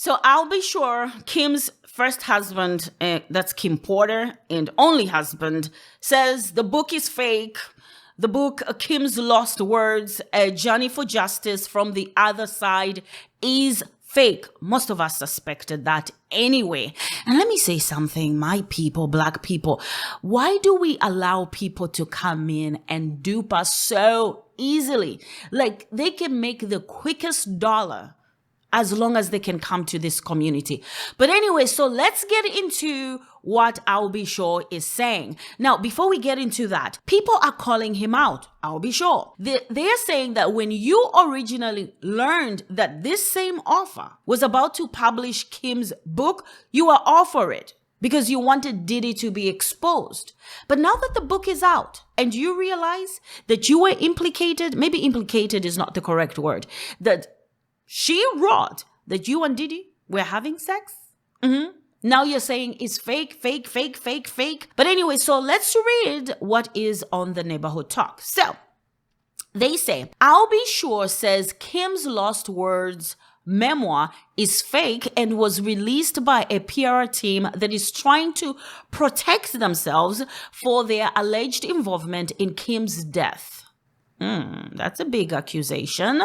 So I'll be sure Kim's first husband, that's Kim Porter, and only husband, says the book is fake. The book, Kim's Lost Words, A Journey for Justice from the Other Side, is fake. Most of us suspected that anyway. And let me say something, my people, Black people. Why do we allow people to come in and dupe us so easily? Like, they can make the quickest dollar as long as they can come to this community. But anyway, so let's get into what I'll Be Sure is saying. Now, before we get into that, people are calling him out. I'll Be Sure. They're saying that when you originally learned that this same author was about to publish Kim's book, you were all for it because you wanted Diddy to be exposed. But now that the book is out and you realize that you were implicated, maybe implicated is not the correct word, that she wrote that you and Diddy were having sex. Now you're saying it's fake, fake, fake, fake, fake. But anyway, so let's read what is on the Neighborhood Talk. So they say, I'll Be Sure says Kim's Lost Words memoir is fake and was released by a PR team that is trying to protect themselves for their alleged involvement in Kim's death. That's a big accusation.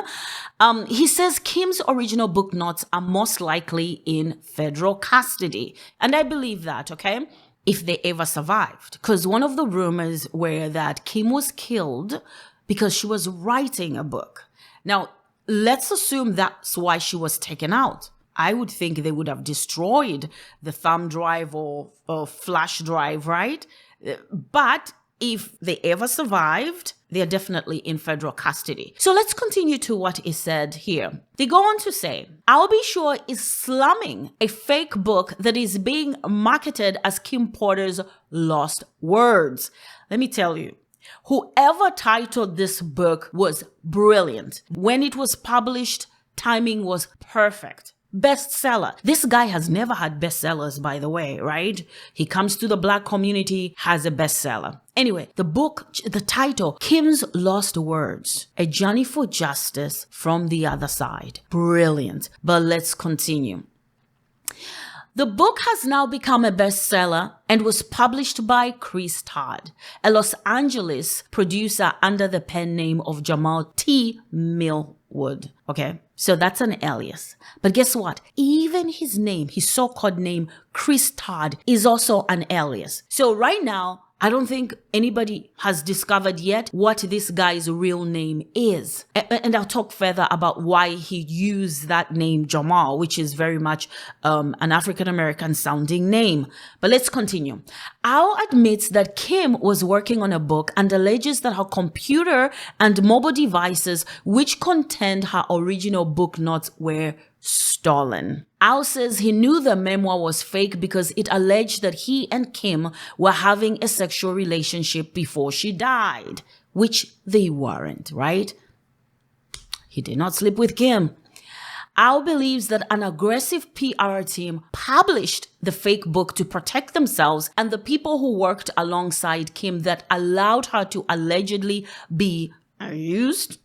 He says Kim's original book notes are most likely in federal custody. And I believe that, okay? If they ever survived. Because one of the rumors were that Kim was killed because she was writing a book. Now, let's assume that's why she was taken out. I would think they would have destroyed the thumb drive or flash drive, right? But if they ever survived, they're definitely in federal custody. So let's continue to what is said here. They go on to say, I'll Be Sure is slumming a fake book that is being marketed as Kim Porter's Lost Words. Let me tell you, whoever titled this book was brilliant. When it was published, timing was perfect. Bestseller. This guy has never had bestsellers, by the way, right? He comes to the Black community, has a bestseller. Anyway, the book, the title, Kim's Lost Words, A Journey for Justice from the Other Side. Brilliant. But let's continue. The book has now become a bestseller and was published by Chris Todd, a Los Angeles producer under the pen name of Jamal T. Millwood. Okay, so that's an alias. But guess what? Even his name, his so-called name, Chris Todd, is also an alias. So right now, I don't think anybody has discovered yet what this guy's real name is. And I'll talk further about why he used that name Jamal, which is very much an African-American sounding name. But let's continue. Al admits that Kim was working on a book and alleges that her computer and mobile devices, which contained her original book notes, were stolen. Al says he knew the memoir was fake because it alleged that he and Kim were having a sexual relationship before she died, which they weren't, right? He did not sleep with Kim. Al believes that an aggressive PR team published the fake book to protect themselves and the people who worked alongside Kim that allowed her to allegedly be used,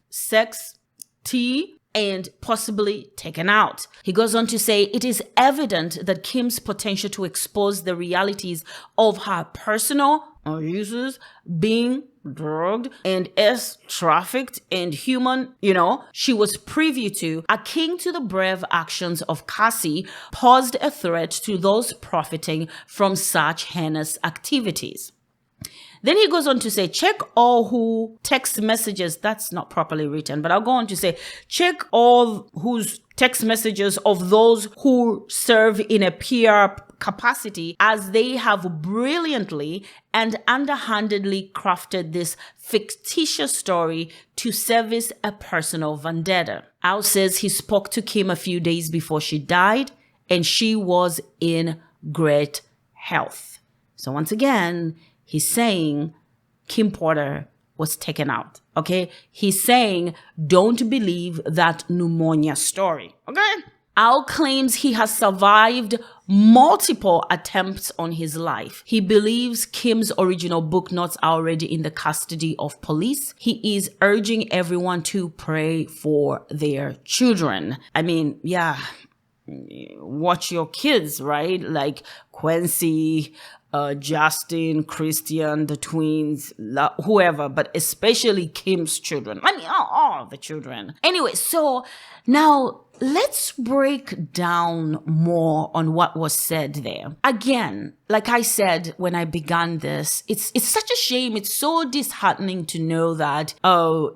and possibly taken out. He goes on to say it is evident that Kim's potential to expose the realities of her personal uses, being drugged and trafficked and human, she was privy to, akin to the brave actions of Cassie, posed a threat to those profiting from such heinous activities. Then he goes on to say, check all who text messages. That's not properly written, but I'll go on to say, check all whose text messages of those who serve in a PR capacity, as they have brilliantly and underhandedly crafted this fictitious story to service a personal vendetta. Al says he spoke to Kim a few days before she died, and she was in great health. So once again, he's saying Kim Porter was taken out, okay? He's saying don't believe that pneumonia story, okay? Al claims he has survived multiple attempts on his life. He believes Kim's original book notes are already in the custody of police. He is urging everyone to pray for their children. I mean, yeah. watch your kids, right? Like Quincy, Justin, Christian, the twins, whoever, but especially Kim's children. I mean, all the children. Anyway, so now let's break down more on what was said there. Again, like I said when I began this, it's such a shame. It's so disheartening to know that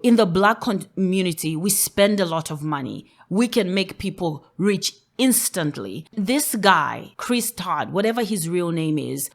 in the Black community, we spend a lot of money. We can make people rich instantly. This guy, Chris Todd, whatever his real name is,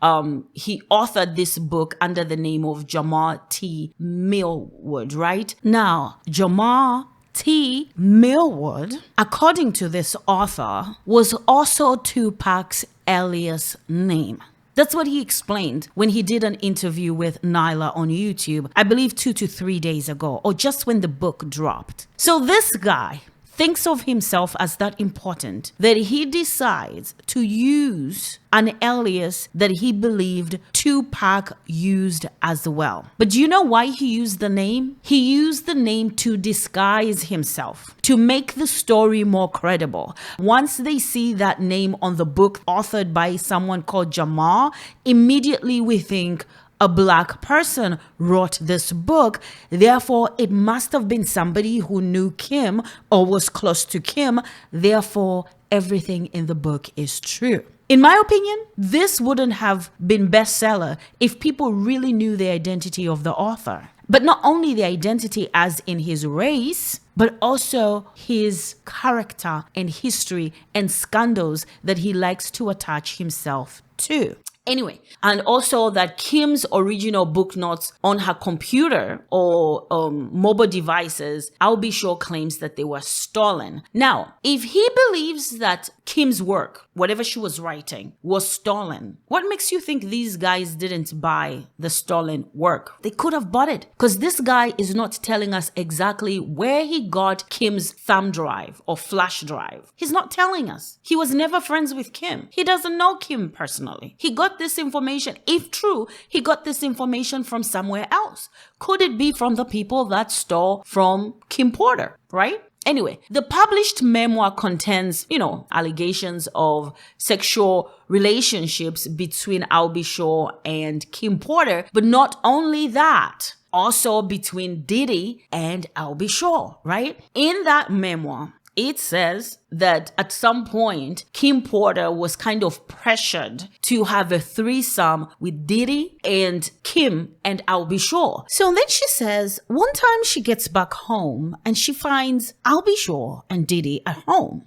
he authored this book under the name of Jamar T. Millwood, right? Now, Jamar T. Millwood, according to this author, was also Tupac's alias name. That's what he explained when he did an interview with Nyla on YouTube, I believe 2 to 3 days ago, or just when the book dropped. So this guy thinks of himself as that important that he decides to use an alias that he believed Tupac used as well. But do you know why he used the name? He used the name to disguise himself, to make the story more credible. Once they see that name on the book authored by someone called Jamar, immediately we think, a Black person wrote this book, therefore it must have been somebody who knew Kim or was close to Kim, therefore everything in the book is true. In my opinion, this wouldn't have been bestseller if people really knew the identity of the author. But not only the identity as in his race, but also his character and history and scandals that he likes to attach himself to. Anyway, and also that Kim's original book notes on her computer or mobile devices, Albie Shaw claims that they were stolen. Now, if he believes that Kim's work, whatever she was writing, was stolen, what makes you think these guys didn't buy the stolen work? They could have bought it, because this guy is not telling us exactly where he got Kim's thumb drive or flash drive. He's not telling us. He was never friends with Kim. He doesn't know Kim personally. He got this information, if true, he got this information from somewhere else. Could it be from the people that stole from Kim Porter, right? Anyway, the published memoir contains, allegations of sexual relationships between Albie Shaw and Kim Porter, but not only that, also between Diddy and Albie Shaw, right? In that memoir, it says that at some point, Kim Porter was kind of pressured to have a threesome with Diddy and Kim and Albie Shaw. So then she says, one time she gets back home and she finds Albie Shaw and Diddy at home.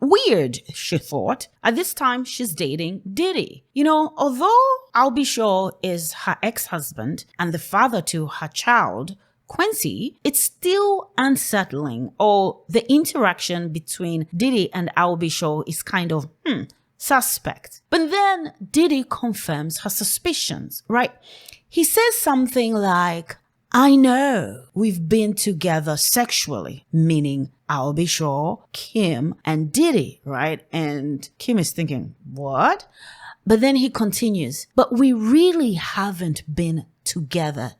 Weird, she thought. At this time, she's dating Diddy. Although Albie Shaw is her ex-husband and the father to her child, Quincy, it's still unsettling, or the interaction between Diddy and Albie Shaw is kind of, suspect. But then Diddy confirms her suspicions, right? He says something like, I know we've been together sexually, meaning Albie Shaw, Kim, and Diddy, right? And Kim is thinking, what? But then he continues, but we really haven't been together.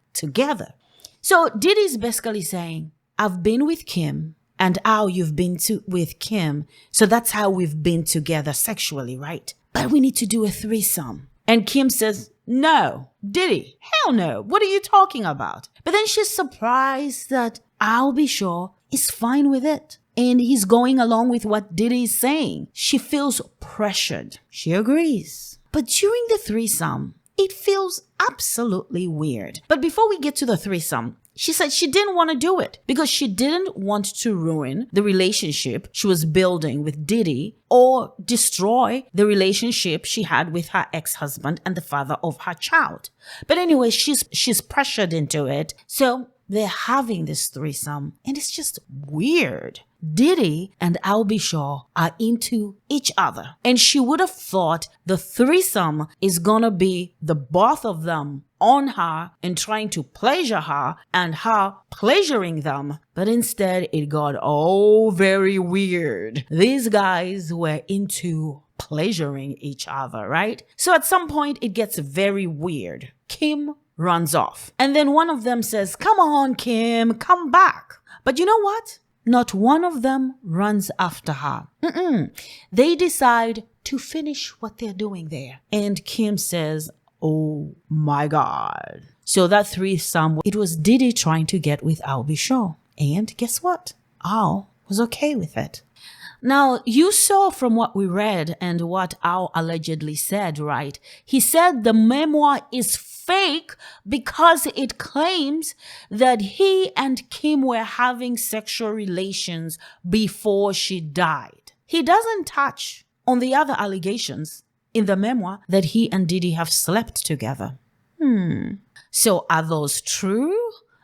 So Diddy's basically saying, I've been with Kim and how you've been with Kim. So that's how we've been together sexually, right? But we need to do a threesome. And Kim says, no. Diddy, hell no. What are you talking about? But then she's surprised that Albie Shaw is fine with it. And he's going along with what Diddy is saying. She feels pressured. She agrees. But during the threesome, it feels absolutely weird. But before we get to the threesome, she said she didn't want to do it because she didn't want to ruin the relationship she was building with Diddy or destroy the relationship she had with her ex-husband and the father of her child. But anyway, she's pressured into it. So they're having this threesome and it's just weird. Diddy and Albie Shaw are into each other. And she would have thought the threesome is gonna be the both of them on her and trying to pleasure her and her pleasuring them. But instead, it got very weird. These guys were into pleasuring each other, right? So at some point, it gets very weird. Kim runs off. And then one of them says, come on, Kim, come back. But you know what? Not one of them runs after her. They decide to finish what they're doing there. And Kim says, oh my God. So that threesome, it was Diddy trying to get with Al Bishaw. And guess what? Al was okay with it. Now, you saw from what we read and what Al allegedly said, right? He said the memoir is fake because it claims that he and Kim were having sexual relations before she died. He doesn't touch on the other allegations in the memoir that he and Diddy have slept together. So are those true?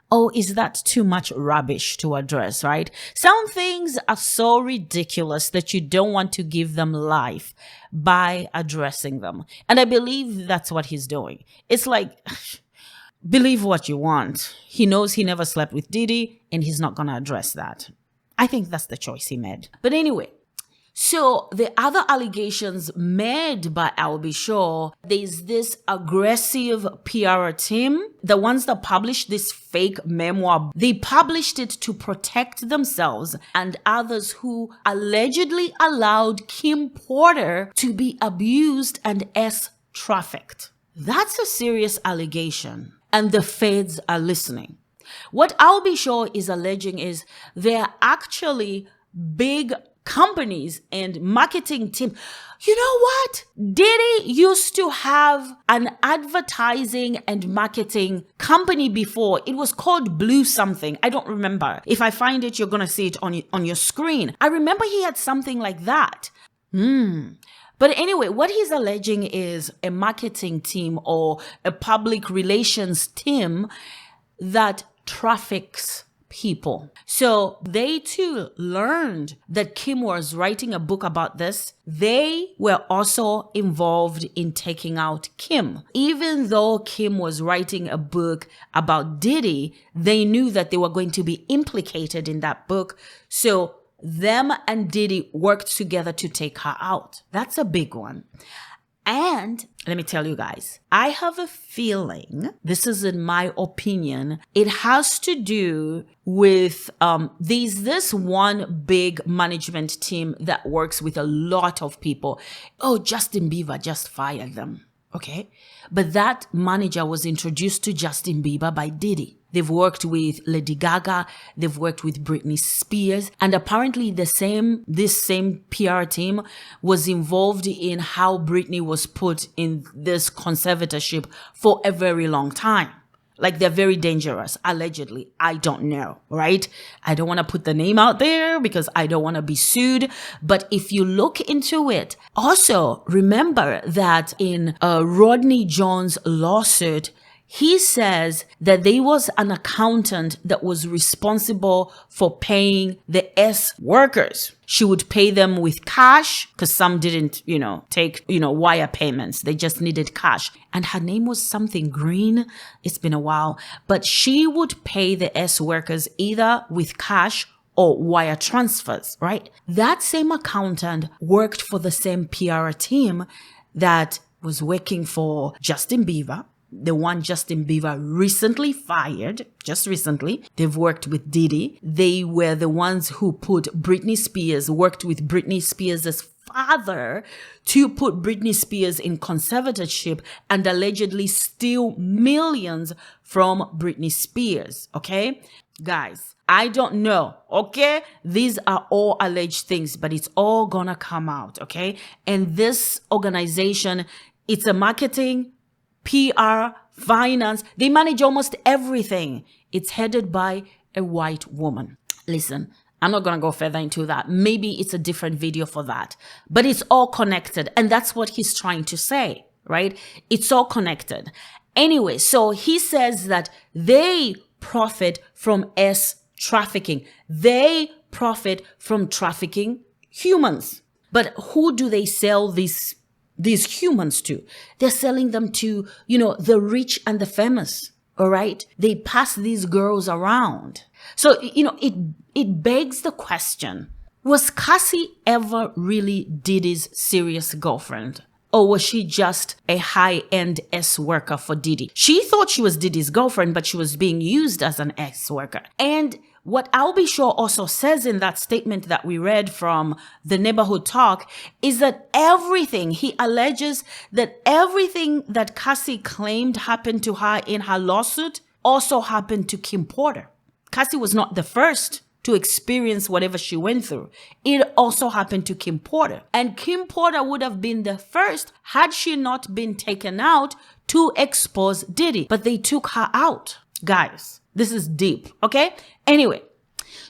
Or is that too much rubbish to address, right? Some things are so ridiculous that you don't want to give them life by addressing them. And I believe that's what he's doing. It's like, believe what you want. He knows he never slept with Diddy and he's not going to address that. I think that's the choice he made. But anyway, so the other allegations made by Al Bishaw, there's this aggressive PR team, the ones that published this fake memoir, they published it to protect themselves and others who allegedly allowed Kim Porter to be abused and trafficked. That's a serious allegation, and the feds are listening. What Al Bishaw is alleging is they're actually big companies and marketing team. You know what? Diddy used to have an advertising and marketing company before. It was called Blue something. I don't remember. If I find it, you're going to see it on your screen. I remember he had something like that. But anyway, what he's alleging is a marketing team or a public relations team that traffics people. So they too learned that Kim was writing a book about this. They were also involved in taking out Kim. Even though Kim was writing a book about Diddy, they knew that they were going to be implicated in that book. So them and Diddy worked together to take her out. That's a big one. And let me tell you guys, I have a feeling, this is in my opinion, it has to do with there's this one big management team that works with a lot of people. Oh, Justin Bieber just fired them. Okay. But that manager was introduced to Justin Bieber by Diddy. They've worked with Lady Gaga. They've worked with Britney Spears. And apparently this same PR team was involved in how Britney was put in this conservatorship for a very long time. Like they're very dangerous, allegedly. I don't know, right? I don't want to put the name out there because I don't want to be sued. But if you look into it, also remember that in Rodney Jones' lawsuit, he says that there was an accountant that was responsible for paying the S workers. She would pay them with cash because some didn't, take, wire payments. They just needed cash. And her name was something Green. It's been a while. But she would pay the S workers either with cash or wire transfers, right? That same accountant worked for the same PR team that was working for Justin Bieber. The one Justin Bieber recently fired, just recently. They've worked with Diddy. They were the ones who worked with Britney Spears' father to put Britney Spears in conservatorship and allegedly steal millions from Britney Spears. Okay? Guys, I don't know. Okay? These are all alleged things, but it's all gonna come out. Okay? And this organization, it's a marketing, PR, finance, they manage almost everything. It's headed by a white woman. Listen, I'm not going to go further into that. Maybe it's a different video for that. But it's all connected. And that's what he's trying to say, right? It's all connected. Anyway, so he says that they profit from trafficking. They profit from trafficking humans. But who do they sell these humans to? They're selling them to, the rich and the famous. All right. They pass these girls around. So, it begs the question, was Cassie ever really Diddy's serious girlfriend? Or was she just a high-end S worker for Diddy? She thought she was Diddy's girlfriend, but she was being used as an S worker. And what Albie Shaw also says in that statement that we read from the Neighborhood Talk is that he alleges that everything that Cassie claimed happened to her in her lawsuit also happened to Kim Porter. Cassie was not the first to experience whatever she went through. It also happened to Kim Porter. And Kim Porter would have been the first had she not been taken out to expose Diddy. But they took her out. Guys, this is deep, okay? Anyway,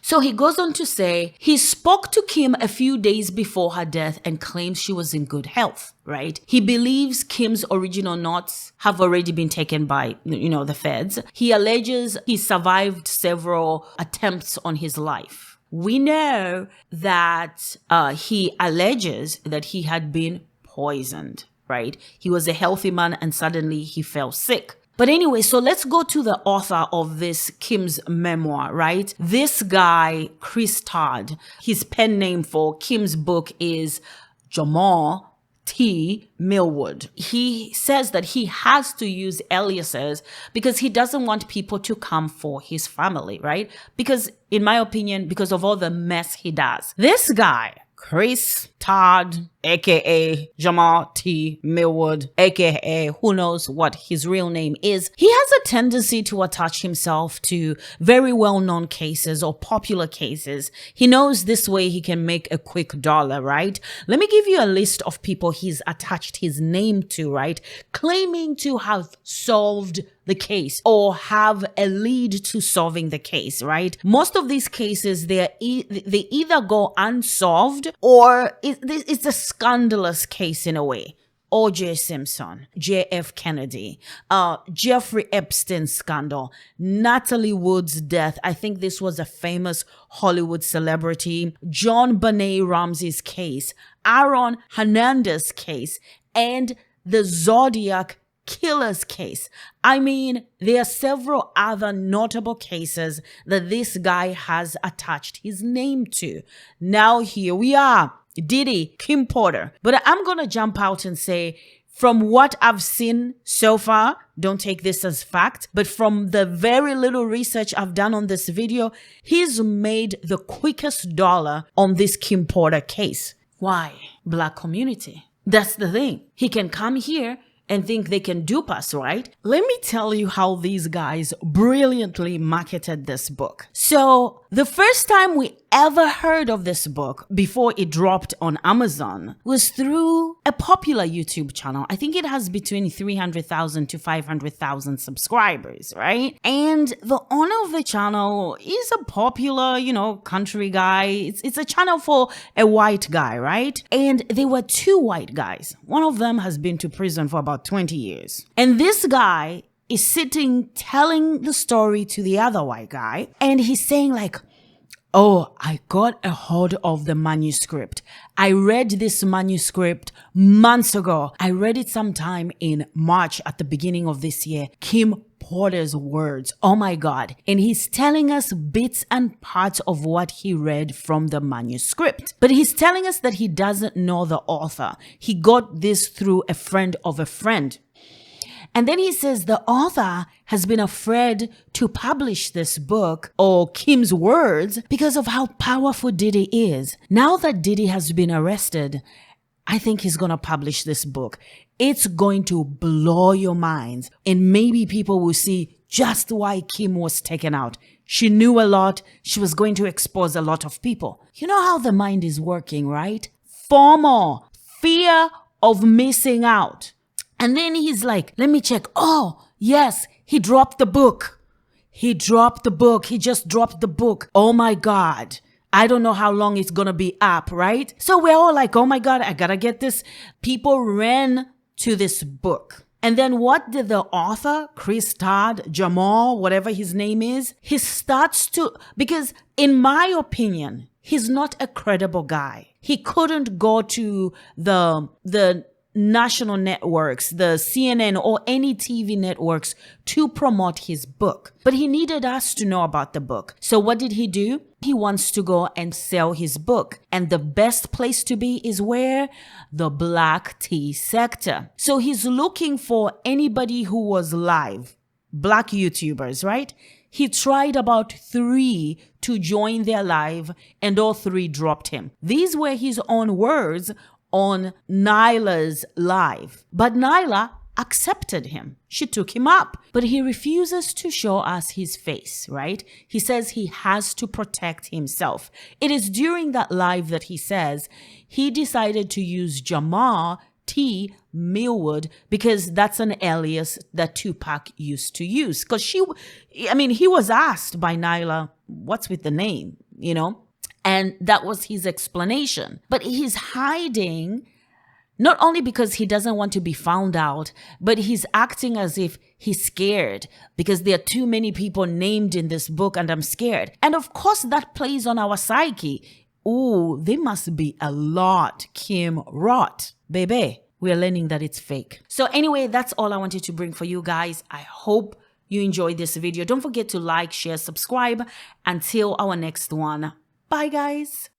so he goes on to say he spoke to Kim a few days before her death and claims she was in good health, right? He believes Kim's original notes have already been taken by, the feds. He alleges he survived several attempts on his life. We know that he alleges that he had been poisoned, right? He was a healthy man and suddenly he fell sick. But anyway, so let's go to the author of this Kim's memoir, right? This guy, Chris Todd, his pen name for Kim's book is Jamal T. Millwood. He says that he has to use aliases because he doesn't want people to come for his family, right? Because, in my opinion, because of all the mess he does. This guy, Chris Todd, aka Jamal T. Millwood, aka who knows what his real name is, he has a tendency to attach himself to very well-known cases or popular cases. He knows this way he can make a quick dollar, right? Let me give you a list of people he's attached his name to, right? Claiming to have solved the case or have a lead to solving the case, right? Most of these cases, they either go unsolved or it's a scandalous case in a way. O.J. Simpson, J.F. Kennedy, Jeffrey Epstein scandal, Natalie Wood's death. I think this was a famous Hollywood celebrity. John Benet Ramsey's case, Aaron Hernandez's case, and the Zodiac killer's case. I mean, there are several other notable cases that this guy has attached his name to. Now here we are. Diddy, Kim Porter. But I'm going to jump out and say, from what I've seen so far, don't take this as fact, but from the very little research I've done on this video, he's made the quickest dollar on this Kim Porter case. Why? Black community. That's the thing. He can come here and think they can dupe us, right? Let me tell you how these guys brilliantly marketed this book. So the first time we ever heard of this book before it dropped on Amazon was through a popular YouTube channel. I think it has between 300,000 to 500,000 subscribers, right? And the owner of the channel is a popular, country guy. It's a channel for a white guy, right? And there were two white guys. One of them has been to prison for about 20 years. And this guy is sitting telling the story to the other white guy. And he's saying like, oh, I got a hold of the manuscript. I read this manuscript months ago. I read it sometime in March at the beginning of this year. Kim Porter's words. Oh my God. And he's telling us bits and parts of what he read from the manuscript. But he's telling us that he doesn't know the author. He got this through a friend of a friend. And then he says the author has been afraid to publish this book or Kim's words because of how powerful Diddy is. Now that Diddy has been arrested, I think he's going to publish this book. It's going to blow your minds. And maybe people will see just why Kim was taken out. She knew a lot. She was going to expose a lot of people. You know how the mind is working, right? FOMO, fear of missing out. And then he's like, let me check. Oh, yes, he dropped the book. He dropped the book. He just dropped the book. Oh my God. I don't know how long it's going to be up, right? So we're all like, oh my God, I got to get this. People ran to this book. And then what did the author, Chris Todd, Jamal, whatever his name is, he starts to, because in my opinion, he's not a credible guy. He couldn't go to the national networks, the CNN or any TV networks to promote his book. But he needed us to know about the book. So what did he do? He wants to go and sell his book. And the best place to be is where? The black tea sector. So he's looking for anybody who was live, black YouTubers, right? he tried about 3 to join their live, and all 3 dropped him. These were his own words on Nyla's live. But Nyla accepted him. She took him up, but he refuses to show us his face, right? He says he has to protect himself. It is during that live that he says he decided to use Jamar T. Millwood because that's an alias that Tupac used to use. Because he was asked by Nyla, what's with the name, And that was his explanation. But he's hiding not only because he doesn't want to be found out, but he's acting as if he's scared because there are too many people named in this book and I'm scared. And of course, that plays on our psyche. Ooh, they must be a lot Kim Roth. Baby, we are learning that it's fake. So anyway, that's all I wanted to bring for you guys. I hope you enjoyed this video. Don't forget to like, share, subscribe. Until our next one. Bye, guys.